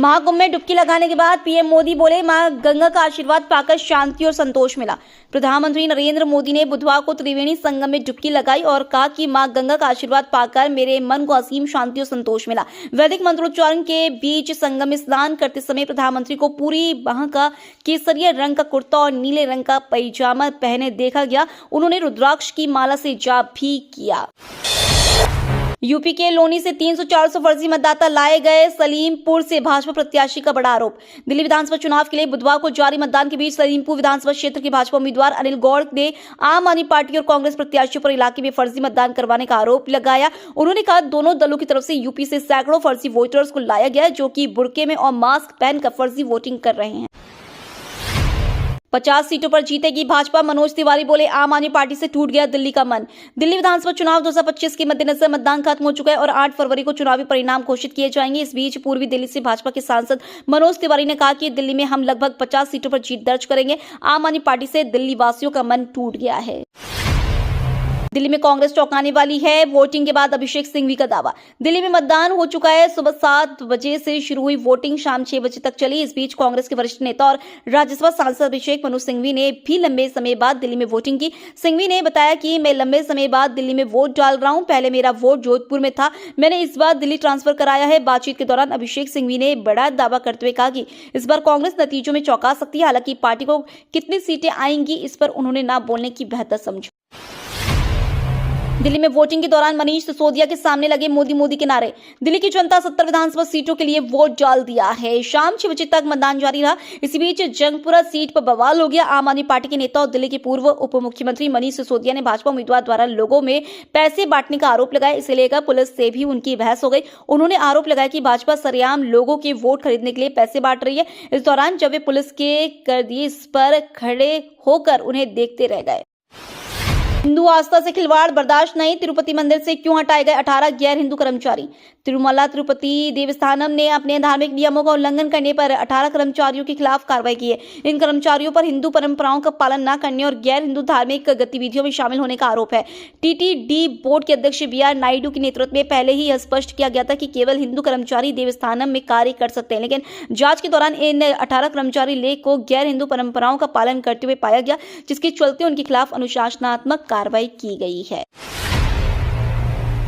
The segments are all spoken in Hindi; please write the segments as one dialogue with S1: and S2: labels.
S1: महाकुंभ में डुबकी लगाने के बाद पीएम मोदी बोले, मां गंगा का आशीर्वाद पाकर शांति और संतोष मिला। प्रधानमंत्री नरेंद्र मोदी ने बुधवार को त्रिवेणी संगम में डुबकी लगाई और कहा कि मां गंगा का आशीर्वाद पाकर मेरे मन को असीम शांति और संतोष मिला। वैदिक मंत्रोच्चारण के बीच संगम में स्नान करते समय प्रधानमंत्री को पूरी बाह का केसरिया रंग का कुर्ता और नीले रंग का पैजामा पहने देखा गया। उन्होंने रुद्राक्ष की माला से जाप भी किया। यूपी के लोनी से 300-400 फर्जी मतदाता लाए गए। सलीमपुर से भाजपा प्रत्याशी का बड़ा आरोप। दिल्ली विधानसभा चुनाव के लिए बुधवार को जारी मतदान के बीच सलीमपुर विधानसभा क्षेत्र के भाजपा उम्मीदवार अनिल गौड़ ने आम आदमी पार्टी और कांग्रेस प्रत्याशियों पर इलाके में फर्जी मतदान करवाने का आरोप लगाया। उन्होंने कहा, दोनों दलों की तरफ से यूपी से सैकड़ों फर्जी वोटर्स को लाया गया, जो कि बुर्के में और मास्क पहनकर फर्जी वोटिंग कर रहे हैं। 50 सीटों पर जीतेगी भाजपा। मनोज तिवारी बोले, आम आदमी पार्टी से टूट गया दिल्ली का मन। दिल्ली विधानसभा चुनाव 2025 के मद्देनजर मतदान खत्म हो चुका है और 8 फरवरी को चुनावी परिणाम घोषित किए जाएंगे। इस बीच पूर्वी दिल्ली से भाजपा के सांसद मनोज तिवारी ने कहा कि दिल्ली में हम लगभग 50 सीटों पर जीत दर्ज करेंगे। आम आदमी पार्टी से दिल्ली वासियों का मन टूट गया है। दिल्ली में कांग्रेस चौंकाने वाली है। वोटिंग के बाद अभिषेक सिंघवी का दावा। दिल्ली में मतदान हो चुका है। सुबह 7 बजे से शुरू हुई वोटिंग शाम 6 बजे तक चली। इस बीच कांग्रेस के वरिष्ठ नेता और राज्यसभा सांसद अभिषेक मनु सिंघवी ने भी लंबे समय बाद दिल्ली में वोटिंग की। सिंघवी ने बताया कि मैं लंबे समय बाद दिल्ली में वोट डाल रहा हूं। पहले मेरा वोट जोधपुर में था, मैंने इस बार दिल्ली ट्रांसफर कराया है। बातचीत के दौरान अभिषेक सिंघवी ने बड़ा दावा करते हुए कहा कि इस बार कांग्रेस नतीजों में चौंका सकती है। हालांकि पार्टी को कितनी सीटें आएंगी इस पर उन्होंने न बोलने की बेहतर समझी। दिल्ली में वोटिंग के दौरान मनीष सिसोदिया के सामने लगे मोदी के नारे। दिल्ली की जनता 70 विधानसभा सीटों के लिए वोट डाल दिया है। शाम 6 बजे तक मतदान जारी रहा। इसी बीच जंगपुरा सीट पर बवाल हो गया। आम आदमी पार्टी के नेता और दिल्ली के पूर्व उप मुख्यमंत्री मनीष सिसोदिया ने भाजपा उम्मीदवार द्वारा लोगों में पैसे बांटने का आरोप लगाया। इसे लेकर पुलिस से भी उनकी बहस हो गई। उन्होंने आरोप लगाया कि भाजपा सरेआम लोगों के वोट खरीदने के लिए पैसे बांट रही है। इस दौरान जब वे पुलिस के कर दिए, इस पर खड़े होकर उन्हें देखते रह गए। हिंदू आस्था से खिलवाड़ बर्दाश्त नहीं। तिरुपति मंदिर से क्यों हटाए गए 18 गैर हिंदू कर्मचारी। तिरुमला तिरुपति देवस्थानम ने अपने धार्मिक नियमों का उल्लंघन करने पर 18 कर्मचारियों के खिलाफ कार्रवाई की है। इन कर्मचारियों पर हिंदू परंपराओं का पालन न करने और गैर हिंदू धार्मिक गतिविधियों में शामिल होने का आरोप है। टीटीडी बोर्ड के अध्यक्ष बीआर नायडू के नेतृत्व में पहले ही यह स्पष्ट किया गया था कि केवल हिंदू कर्मचारी देवस्थानम में कार्य कर सकते हैं, लेकिन जांच के दौरान इन 18 कर्मचारी लेख को गैर हिंदू परंपराओं का पालन करते हुए पाया गया, जिसके चलते उनके खिलाफ अनुशासनात्मक कार्रवाई की गई है।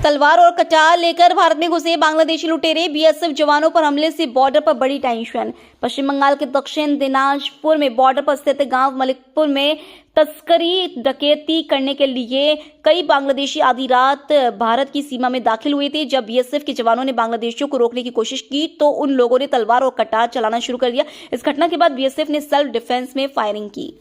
S1: तलवार और कटार लेकर भारत में घुसे बांग्लादेशी लुटेरे। बीएसएफ जवानों पर हमले से बॉर्डर पर बड़ी टेंशन। पश्चिम बंगाल के दक्षिण दिनाजपुर में बॉर्डर पर स्थित गांव मलिकपुर में तस्करी डकैती करने के लिए कई बांग्लादेशी आधी रात भारत की सीमा में दाखिल हुए थे। जब बीएसएफ के जवानों ने बांग्लादेशियों को रोकने की कोशिश की तो उन लोगों ने तलवार और कटार चलाना शुरू कर दिया। इस घटना के बाद बीएसएफ ने सेल्फ डिफेंस में फायरिंग की।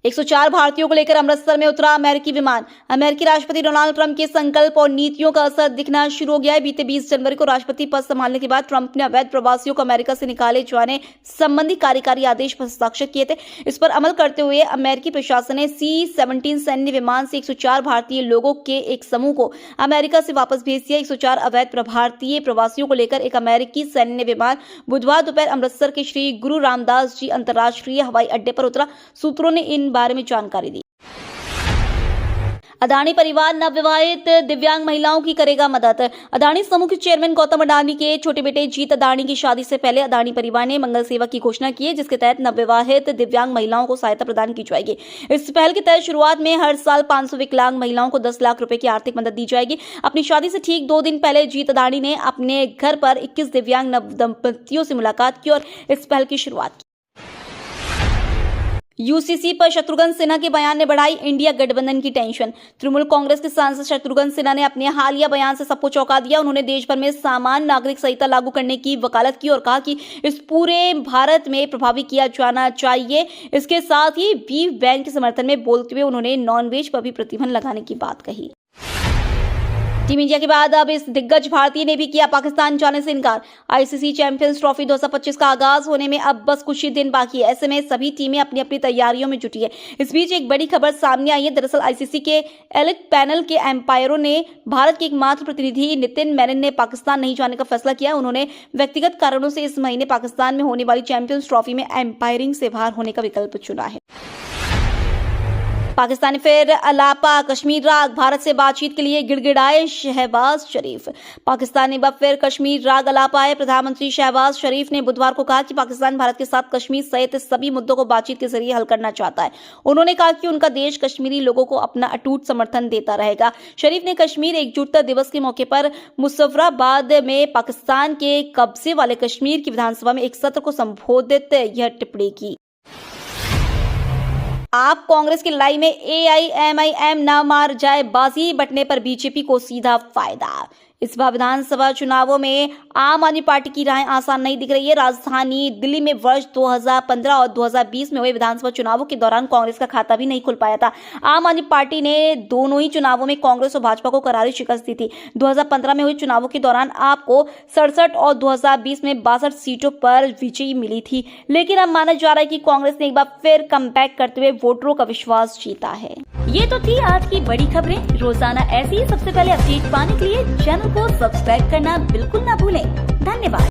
S1: 104 भारतीयों को लेकर अमृतसर में उतरा अमेरिकी विमान। अमेरिकी राष्ट्रपति डोनाल्ड ट्रंप के संकल्प और नीतियों का असर दिखना शुरू हो गया है। बीते 20 जनवरी को राष्ट्रपति पद संभालने के बाद ट्रंप ने अवैध प्रवासियों को अमेरिका से निकाले जाने संबंधी कार्यकारी आदेश पर हस्ताक्षर किए थे। इस पर अमल करते हुए अमेरिकी प्रशासन ने C-17 सैन्य विमान से 104 भारतीय लोगों के एक समूह को अमेरिका से वापस भेज दिया। 104 अवैध भारतीय प्रवासियों को लेकर एक अमेरिकी सैन्य विमान बुधवार दोपहर अमृतसर के श्री गुरु रामदास जी अंतर्राष्ट्रीय हवाई अड्डे पर उतरा। सूत्रों ने इन बारे में जानकारी दी। अदानी परिवार नवविवाहित दिव्यांग महिलाओं की करेगा मदद। अदानी समूह के चेयरमैन गौतम अडानी के छोटे बेटे जीत अदानी की शादी से पहले अदानी परिवार ने मंगल सेवा की घोषणा की है, जिसके तहत नवविवाहित दिव्यांग महिलाओं को सहायता प्रदान की जाएगी। इस पहल के तहत शुरुआत में हर साल 500 विकलांग महिलाओं को 10 लाख रुपए की आर्थिक मदद दी जाएगी। अपनी शादी से ठीक 2 दिन पहले जीत अदानी ने अपने घर पर 21 दिव्यांग नवदंपतियों से मुलाकात की और इस पहल की शुरुआत की। यूसीसी पर शत्रुघ्न सिन्हा के बयान ने बढ़ाई इंडिया गठबंधन की टेंशन। तृणमूल कांग्रेस के सांसद शत्रुघ्न सिन्हा ने अपने हालिया बयान से सबको चौंका दिया। उन्होंने देश भर में सामान्य नागरिक संहिता लागू करने की वकालत की और कहा कि इस पूरे भारत में प्रभावी किया जाना चाहिए। इसके साथ ही बीफ बैंक के समर्थन में बोलते हुए उन्होंने नॉनवेज पर भी प्रतिबंध लगाने की बात कही। टीम इंडिया के बाद अब इस दिग्गज भारतीय ने भी किया पाकिस्तान जाने से इनकार। आईसीसी चैंपियंस ट्रॉफी 2025 का आगाज होने में अब बस कुछ ही दिन बाकी है। ऐसे में सभी टीमें अपनी अपनी तैयारियों में जुटी है। इस बीच एक बड़ी खबर सामने आई है। दरअसल आईसीसी के एलिट पैनल के एम्पायरों ने भारत के एकमात्र प्रतिनिधि नितिन मैनन ने पाकिस्तान नहीं जाने का फैसला किया। उन्होंने व्यक्तिगत कारणों से इस महीने पाकिस्तान में होने वाली चैंपियंस ट्रॉफी में एम्पायरिंग से बाहर होने का विकल्प चुना है। पाकिस्तान फिर अलापा, कश्मीर राग, भारत से बातचीत के लिए गिड़गिड़ाए शहबाज शरीफ। पाकिस्तान एक बार फिर कश्मीर राग अलापा है। प्रधानमंत्री शहबाज शरीफ ने बुधवार को कहा कि पाकिस्तान भारत के साथ कश्मीर सहित सभी मुद्दों को बातचीत के जरिए हल करना चाहता है। उन्होंने कहा कि उनका देश कश्मीरी लोगों को अपना अटूट समर्थन देता रहेगा। शरीफ ने कश्मीर एकजुटता दिवस के मौके पर मुजफ्फराबाद में पाकिस्तान के कब्जे वाले कश्मीर की विधानसभा में एक सत्र को संबोधित यह टिप्पणी की। आप कांग्रेस की लड़ाई में AIMIM न मार जाए बाजी, बंटने पर बीजेपी को सीधा फायदा। इस बार विधानसभा चुनावों में आम आदमी पार्टी की राहें आसान नहीं दिख रही है। राजधानी दिल्ली में वर्ष 2015 और 2020 में हुए विधानसभा चुनावों के दौरान कांग्रेस का खाता भी नहीं खुल पाया था। आम आदमी पार्टी ने दोनों ही चुनावों में कांग्रेस और भाजपा को करारी शिकस्त दी थी। 2015 में हुए चुनावों के दौरान आपको 67 और 2020 में 62 सीटों पर विजयी मिली थी, लेकिन अब माना जा रहा है कि कांग्रेस ने एक बार फिर कमबैक करते हुए वोटरों का विश्वास जीता है। ये तो थी आज की बड़ी खबरें। रोजाना ऐसी ही सबसे पहले अपडेट पाने के लिए चैनल को सब्सक्राइब करना बिल्कुल ना भूलें। धन्यवाद।